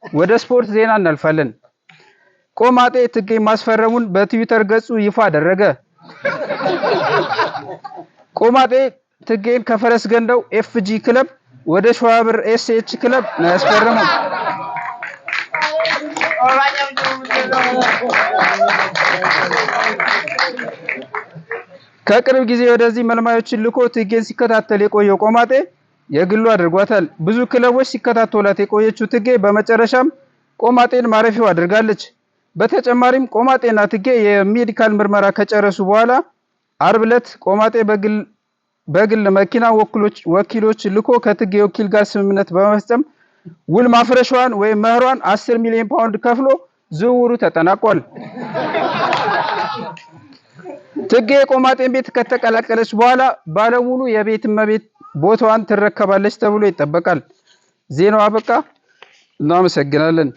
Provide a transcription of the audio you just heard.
ወደ ስፖርት ዜና እናልፋለን። ቆማጤ ትገኝ ማስፈረሙን በትዊተር ገጹ ይፋ አደረገ። ቆማጤ ትገኝ ከፈረስ ገንዳው ኤፍጂ ክለብ ወደ ሸዋብር ኤስኤች ክለብ ነው ያስፈረመው። ከቅርብ ጊዜ ወደዚህ መልማዮችን ልኮ ትገኝ ሲከታተል የቆየው ቆማጤ የግሉ አድርጓታል። ብዙ ክለቦች ሲከታተሏት የቆየችው ትገኝ በመጨረሻም ቆማጤን ማረፊያው አድርጋለች። በተጨማሪም ቆማጤና ትገኝ የሜዲካል ምርመራ ከጨረሱ በኋላ አርብ ዕለት ቆማጤ በግል መኪና ወኪሎች ልኮ ከትገኝ ወኪል ጋር ስምምነት በመፈጸም ውል ማፍረሻዋን ወይም መህሯን 10 ሚሊዮን ፓውንድ ከፍሎ ዝውውሩ ተጠናቋል። ትገኝ ቆማጤን ቤት ከተቀላቀለች በኋላ ባለሙሉ የቤት እመቤት ቦታዋን ትረከባለች ተብሎ ይጠበቃል። ዜናው አበቃ። እናመሰግናለን።